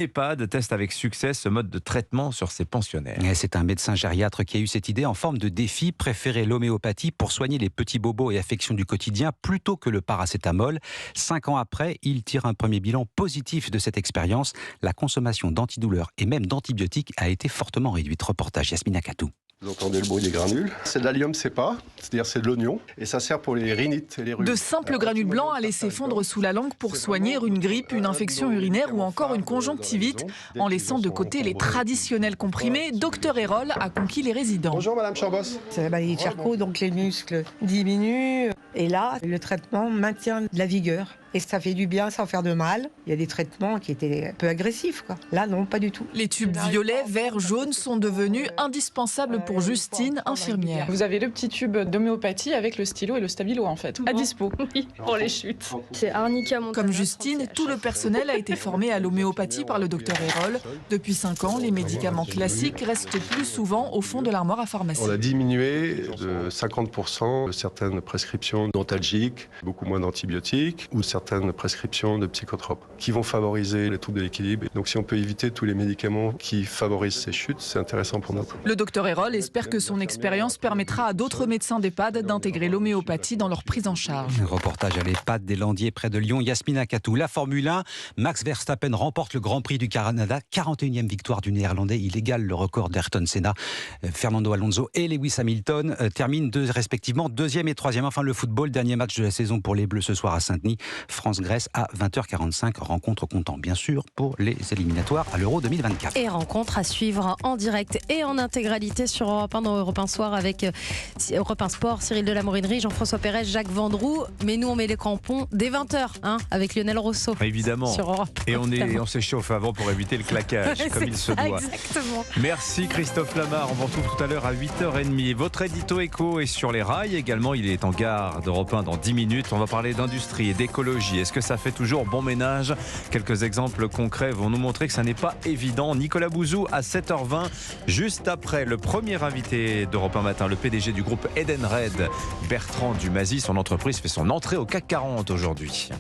EHPAD teste avec succès ce mode de traitement sur ses pensionnaires. Et c'est un médecin gériatre qui a eu cette idée en forme de défi, préférer l'homéopathie pour soigner les petits bobos et affections du quotidien plutôt que le paracétamol. 5 ans après, il tire un premier bilan positif de cette expérience. La consommation d'antidouleurs et même d'antibiotiques a été fortement réduite. Reportage Yasmina Katou. Vous entendez le bruit des granules. C'est de l'allium cepa, c'est-à-dire c'est de l'oignon, et ça sert pour les rhinites et les rhumes. De simples granules blancs à laisser fondre sous la langue pour soigner une grippe, une infection urinaire ou encore une conjonctivite. En laissant de côté les traditionnels comprimés, Dr Erol a conquis les résidents. Bonjour Madame Chambos. C'est la maladie de Charcot, donc les muscles diminuent. Et là, le traitement maintient de la vigueur. Et ça fait du bien sans faire de mal. Il y a des traitements qui étaient un peu agressifs, quoi. Là, non, pas du tout. Les tubes violets, verts, jaunes sont devenus indispensables pour Justine, infirmière. Vous avez le petit tube d'homéopathie avec le stylo et le stabilo en fait, à dispo pour les chutes. C'est arnica montagnard. Comme Justine, tout le personnel a été formé à l'homéopathie par le docteur Erol. Depuis 5 ans, les médicaments classiques restent plus souvent au fond de l'armoire à pharmacie. On a diminué de 50% certaines prescriptions dentalgiques, beaucoup moins d'antibiotiques, ou certaines prescriptions de psychotropes qui vont favoriser les troubles de l'équilibre. Donc si on peut éviter tous les médicaments qui favorisent ces chutes, c'est intéressant pour nous. Le docteur Erol espère que son expérience permettra à d'autres médecins d'EHPAD d'intégrer l'homéopathie dans leur prise en charge. Reportage à l'EHPAD des Landiers près de Lyon. Yasmina Katou. La Formule 1, Max Verstappen remporte le Grand Prix du Canada. 41e victoire du Néerlandais. Il égale le record d'Ayrton Senna. Fernando Alonso et Lewis Hamilton terminent respectivement 2e et 3e. Enfin le football, dernier match de la saison pour les Bleus ce soir à Saint-Denis. France-Grèce à 20h45. Rencontre comptant bien sûr pour les éliminatoires à l'Euro 2024. Et rencontre à suivre en direct et en intégralité sur Europe 1 dans Europe 1 Soir avec Europe 1 Sport, Cyril de la Morinerie, Jean-François Pérez, Jacques Vendroux. Mais nous on met les crampons dès 20h avec Lionel Rousseau. Évidemment. Sur Europe. Et on s'échauffe avant pour éviter le claquage comme il se doit. Exactement. Merci Christophe Lamar. On vous retrouve tout à l'heure à 8h30. Votre édito éco est sur les rails également. Il est en gare d'Europe 1 dans 10 minutes. On va parler d'industrie et d'écologie. Est-ce que ça fait toujours bon ménage? Quelques exemples concrets vont nous montrer que ça n'est pas évident. Nicolas Bouzou à 7h20, juste après le premier invité d'Europe 1 Matin, le PDG du groupe Edenred, Bertrand Dumazy. Son entreprise fait son entrée au CAC 40 aujourd'hui.